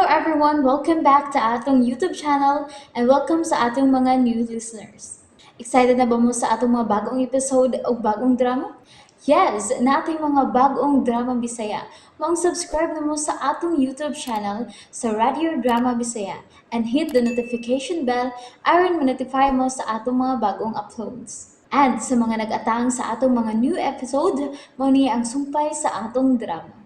everyone, welcome back to atong YouTube channel and welcome sa atong mga new listeners. Excited na ba mo sa atong mga bagong episode o bagong drama? Yes, na ating mga bagong drama Bisaya. Subscribe na mo sa atong YouTube channel sa Radio Drama Bisaya and hit the notification bell aron ma-notify mo sa atong mga bagong uploads. And sa mga nag-atang sa atong mga new episode, mo niya ang sumpay sa atong drama.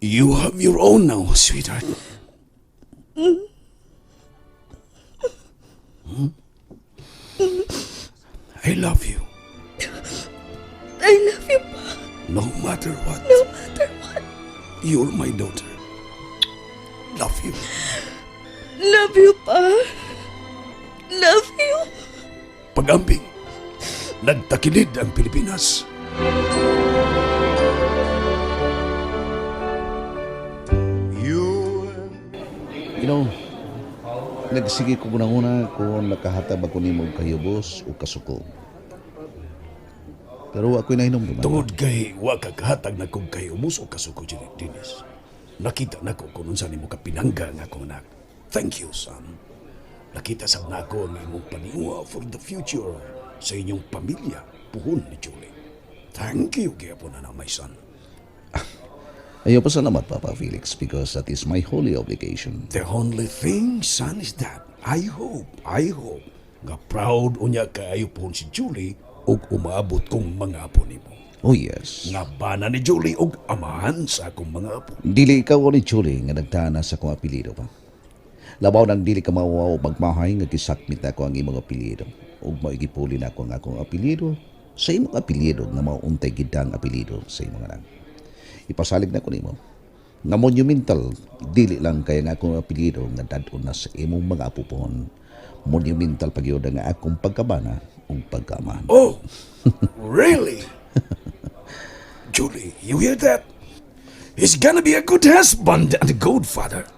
You have your own now, sweetheart. Hmm? I love you. I love you, Pa. No matter what. No matter what. You're my daughter. Love you. Love you, Pa. Love you. Pag-ambing, nagtakilid ang Pilipinas. Nagsige ko una kung nakahatag ako ni mong kahibos o kasuko. Pero ako'y nahinom naman. Tungod kay wa kakahatag na kong kayumos o kasuko, Dinis. Nakita na ko kung unsa nimo kapinangga nga akong anak. Thank you, son. Nakita sa nako ang imong paniwa for the future sa inyong pamilya, puhon ni Julie. Thank you, kaya po na my son. Ayaw pa salamat, Papa Felix, because that is my holy obligation. The only thing, son, is that I hope, nga proud unya kaayo po si Julie og umaabot kong mga apo nimo. Oh yes. Nga bana ni Julie og amahan sa akong mga apo. Dili ikaw ni Julie nga nagtana sa akong apelido pa. Labaw nang dili ka mawaw magmahay nga gisakmit ako ang imong apelido. Ug maigipuli na ako ang akong apelido sa imong apelido nga mauntay gidang apelido sa imong anak. Ipasalig na ko nimo. Nga monumental, dili lang kaya nga akong apelido nga dadon na sa imong mga apo pohon. Monumental pagyod nga akong pagkabana o pagkaman. Oh, really? Julie, you hear that? He's gonna be a good husband and a good father.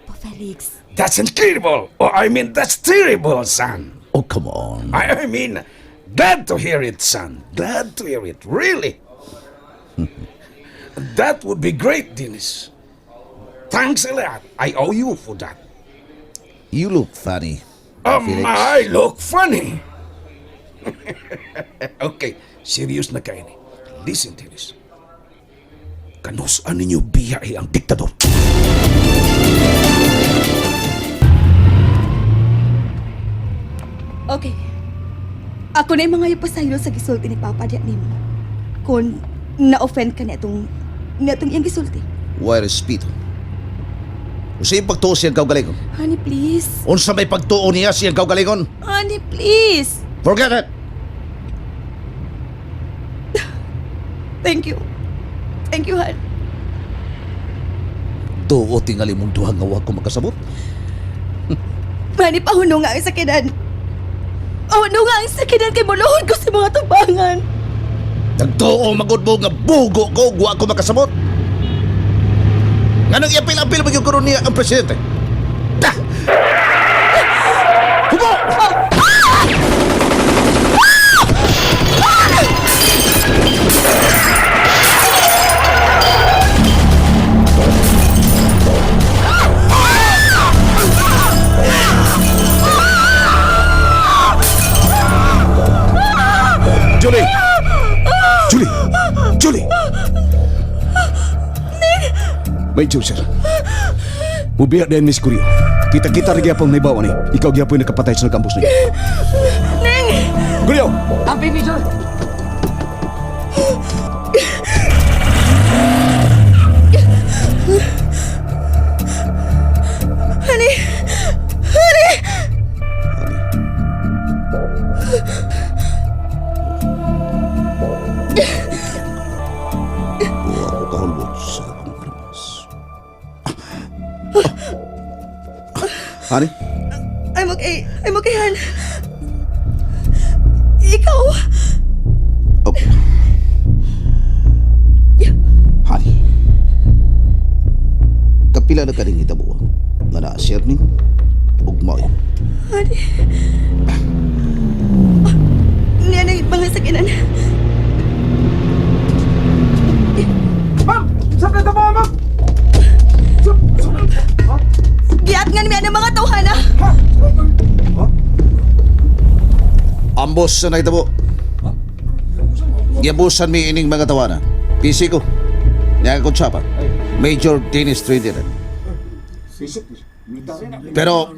Pa Felix. That's incredible. Oh, I mean, that's terrible, son. Oh, come on. I mean, glad to hear it, son. Glad to hear it, really. That would be great, Dennis. Thanks a lot. I owe you for that. You look funny, Felix. I look funny. Okay, serious na kayo ni. Listen, Dennis. Kanus-an ninyo biyahe ang diktador. Okay. Ako na yung mga ipasaylo sa gisulti ni Papa diya nimo. Kung na-offend ka na itong iyang gisulti. Why respeto? Usa yung pagtuo siyang kaugalingon. Honey, please. Unsa may pagtuo niya siyang kaugalingon? Honey, please. Forget it! Thank you. Thank you, hon. Tuo tingali mong duhang nga ko makasabot. Honey, pahuno nga ang sakinan. Pahuno nga ang sakinan kay muluhod ko sa mga tubangan. Nagtuo magod mo nga bugo ko guwa ko makasabot. Nga nang iapil-apil mo yung niya ang presidente. Dah! Hugo! Julie! Julie! Julie! May Diyos, sir. Mubiya din, Miss Curio. Kita-kita rin gyapon may bawa ni. Ikaw gyapon nakapatay sa campus niya. Neng! Curio! Amping ni Jor! Honey! Honey! Buwa ko kahulbot sa akong primas. Honey? I'm okay. I'm okay, hon. Ikaw? Okay. Honey? Kapila na ka rin hitabo nga na-share ning ugmaw. Honey? Niyan ang mga sakinan. ambos na naitabo. Giabusan mi ining mga tawanan. PC ko. Niya ko tsapa. Major Dennis Trinidad. Pero,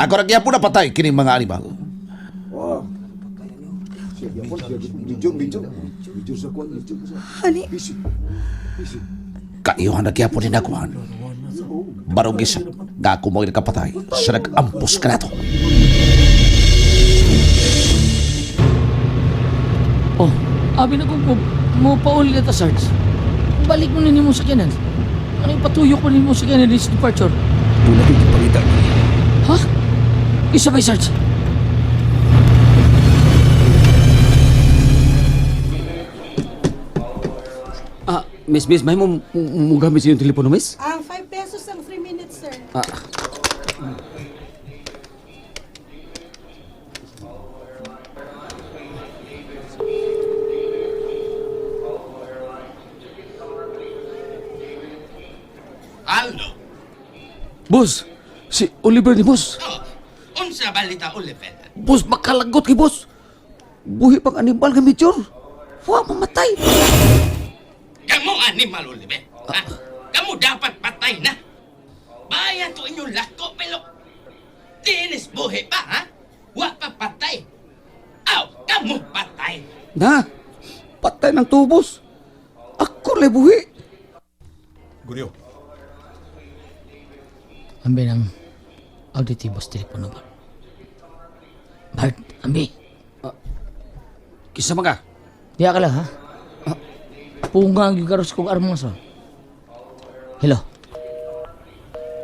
ako na kaya po napatay kining mga animal. Ani, Kaiyuhan na kaya po din ako. Barong isa, nga ako mo nakapatay sa nag-ampos ka na to. Oh, abi na kung mo pauli na ta, Sarge. Balik mo na mo sa kanan. Ano yung patuyok mo mo sa kanan this departure? Doon natin ipalitan. Ha? Isa ba, Sarge? Miss, may mo gamit sa iyong telepono, miss? 5 pesos ang 3 minutes, sir. Aldo, Boss, si Oliver ni boss. unsa balita Oliver? Boss, makalagot kay boss. Buhi pang animal nga major. Wa mamatay. Kamu animal Oliver. Ha? Kamu dapat patay na. Bayan to inyong lako, pero dinis buhi pa, ha? Wa pa patay. Aw, kamu patay. Na, patay ng tubos. Ako lay buhi. Guryo. Ambi ng auditibos telepono ba? Bart, ambi. Kisa mga. Diya ka lang, ha? Punga ang gigaros kong armas, ha? Hello?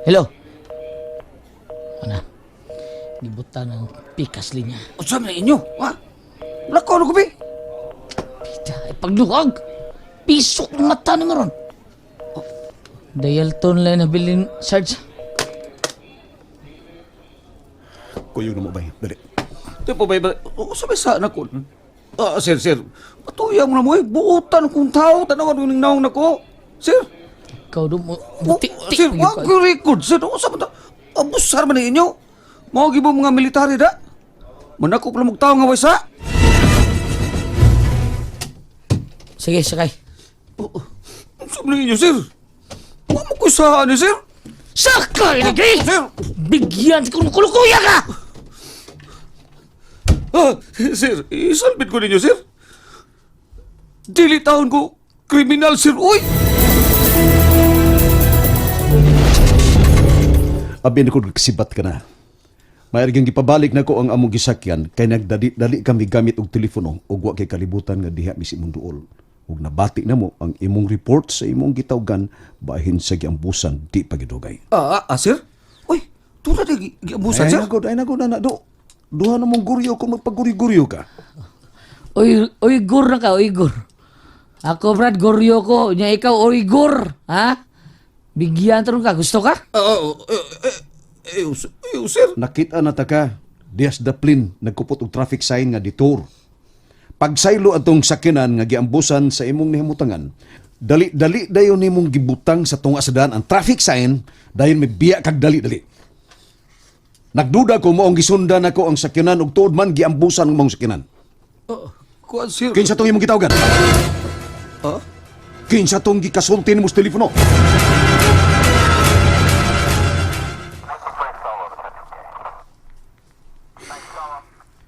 Hello? Ana, gibuta ng pikas linya. O saan na inyo? Ha? Lako, ano ko ba? Pita, ipagluhag! Pisok ng mata na nga ron. Dial tone lang na bilin, Sarge. Kuyo na mo ba? Dali. Di po ba? O sabi saan ako? Sir. Patuya mo na mo eh. Buutan kong tao. Tanawan ko ng naong na ko. Sir. Ikaw doon mo, Sir, wag ko record. Sir, o sabi ta. Abusar man na inyo. Mga gibo mga military da. Manako pala mong tao nga waysa. Sige, sakay. Sabi na inyo, sir. Huwag mo ko saan eh, sir. Sakay lagi! Sir. Bigyan ko ng kulukuya ka! Sir, isalbit ko ninyo, sir. Dili taon ko kriminal, sir. Uy! Abi na ko nagsibat ka na. Mayargang gipabalik na ko ang among gisakyan kay nagdali kami gamit og telepono ug wa kay kalibutan nga diha mi si imong duol. Ug nabati na mo ang imong report sa imong gitawgan bahin sa giambusan di pagidugay. Sir? Uy, tulad na giabusan, sir. Ay nagod na do. Duha na mong guryo kung magpaguri-guryo ka. Uyghur na ka, Uyghur. Ako, Brad, guryo ko. Nya ikaw, Uyghur. Ha? Bigyan tarong ka. Gusto ka? Sir. Nakita na ta ka. Dias Daplin nagkupot og traffic sign nga detour. Pagsaylo atong sakyanan nga giambusan sa imong nihimutangan. Dali dayon nimong gibutang sa tunga sa daan ang traffic sign dayon may biya kag dali. Nagduda ko mo ang gisundan ako ang sakyanan ug tuod man giambusan ang mong sakyanan. Kuan, sir. Kinsa tong imong gitawgan? Kinsa tong gikasulti nimo sa telepono?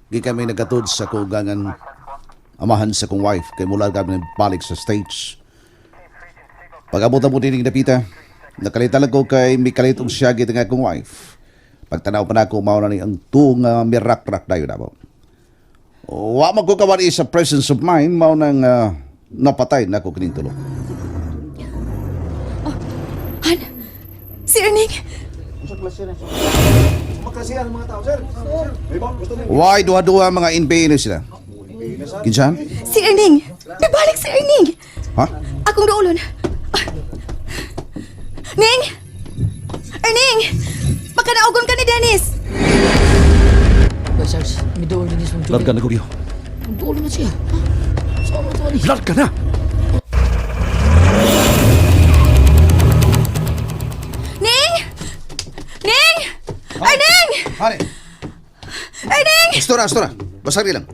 Di kami nagkatod sa kugangan amahan sa kong wife kay mula kami balik sa States. Pag-abot mo din napita, nakalitan ko kay may kalitong siyagi nga kong wife. Pagtanaw pa na ako, mao na ni ang tuong mirak-rak na yun ako. Wa man ko kawari sa presence of mind, mao nang napatay na ako kining tulo. Han, si Erning. Why duha-duha mga NPA na sila? Kinsan? Si Erning. Nabalik si Erning. Ha? Akong doolon. Ning! Erning! Baka naugon ka ni Dennis. Ba, Sarge, may doon din isang Larga na guryo. Doon na siya. Ha? Saan mo ito, Ali? Larga na! Ning! Ning! Erning! Hari! Erning! Astora. Basari lang.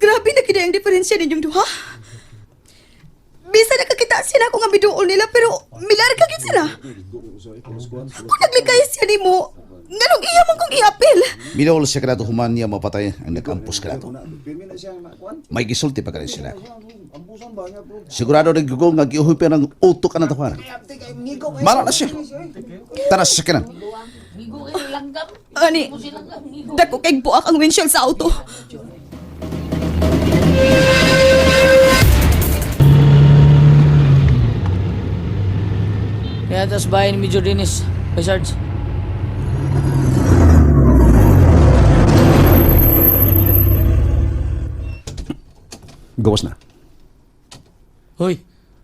Grabe na kina ang diferensya ninyong duha. Bisa nakakita sila kung ang biduol nila pero milarga gid sila. Ako naglikay siya ni mo. Nganong iya man kong iapil. Binol siya kanato human niya mapatay ang nakampus kanato. May gisulti pa ka rin sila. Sigurado nagugong nga giuhoy pa ng utok ka na tawanan. Mala na siya. Tara sa kanan. Ani, dako kay buak ang windshield sa auto. Kaya tas bahay ni Major Dennis. Kay Sarge. Gawas na. Hoy,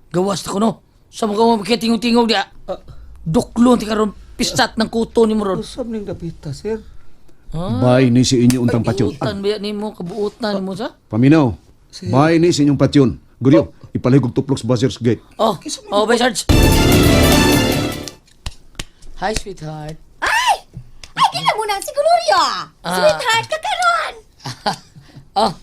gawas na ko no. Sa mga mga tingog-tingog dia. Duklon ti karon pistat ng kuto ni mo ron. Usab ning dapita, sir. Bay ni si inyo untang patyon. Kabuutan ba ni mo? Kabuutan ni mo sa? Paminaw. Bay ni si inyong patyon. Guryo, ipaligog tuplok sa Buzzers Gate. Oh, by Sarge. Hi, sweetheart. Ay, kina mo na si Gloria. Sweetheart ka karon. Oh,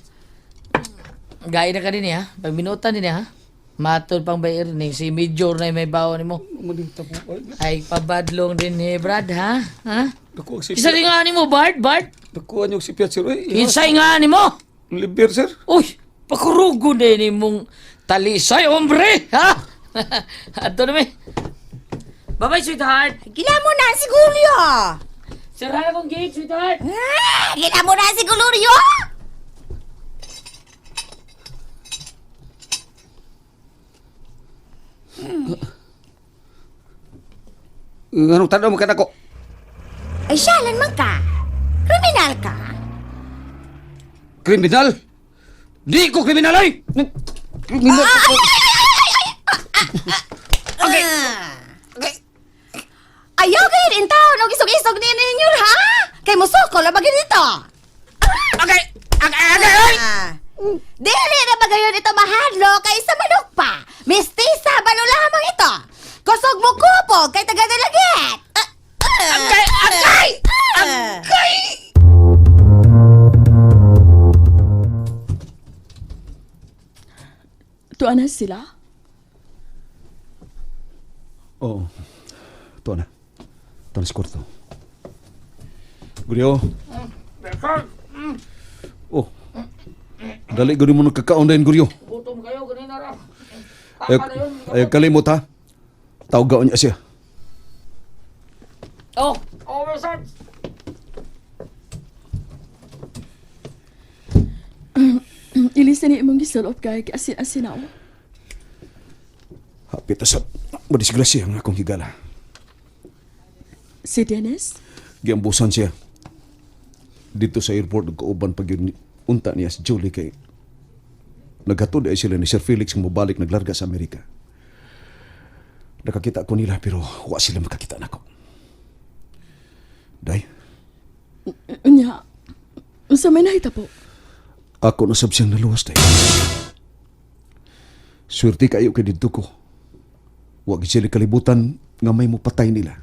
gaya na ka din ha. Pag minutan din ha. Matod pang bayar ni si Major na may bawa ni mo. Manita po. Ay, pabadlong din ni Brad ha. Ha? Nakuha si Isa rin nga ni mo, Bart. Nakuha niyo si Piat, sir. Insay nga ni mo. Liber, sir. Uy, pakurugo din ni mong talisay, hombre. Ha? Ato na may. Bye-bye, sweetheart. Gila mo na si Gloria. Sira na kong gate, sweetheart. Gila mo na si Gloria. Anong tanaw mo ka na ko? Ay, siyalan man ka. Kriminal ka. Kriminal? Di ko kriminal ay! Kriminal ako. Okay. Ayaw kayo in town. O isog-isog din ninyo, ha? Kay musoko na bagay dito. Okay. Dili na ba gayon ito mahadlo kay sa manok pa? Mistisa ba no lamang ito? Kusog mo kupog kay taga-dalagit. Agay! Tuan na sila? Oo. Ito na. Ito na si Kurto. Guryo. Oh. Dali guri mo nagkakaon din, Guryo. Gutom kayo, ganina ra. Ay, kalimot ha. Tawagaon niya siya. Oh, by Sarge. Ilisa ni imong gisulop kay asin-asin ako. Hapit na sa madisgrasya ang akong higala. Si Dennis? Giambusan siya. Dito sa airport, nagkauban pag yun unta niya si Julie kay naghatod ay sila ni Sir Felix ng mabalik naglarga sa Amerika. Nakakita ko nila pero wa sila makakita na ko. Day, Unya, unsa may nahita po? ako nasab siyang naluwas day. Swerte kayo kay dito ko. Wa gid sila kalibutan nga may mupatay nila.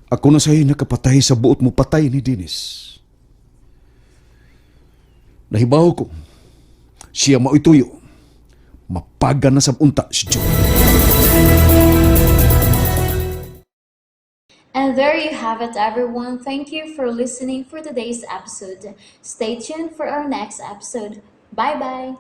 Ako na sa'yo nakapatay sa buot mo patay ni Dennis. Nahibaw ko, siya maituyo. Mapagan na sa unta si Joe. And there you have it, everyone. Thank you for listening for today's episode. Stay tuned for our next episode. Bye bye.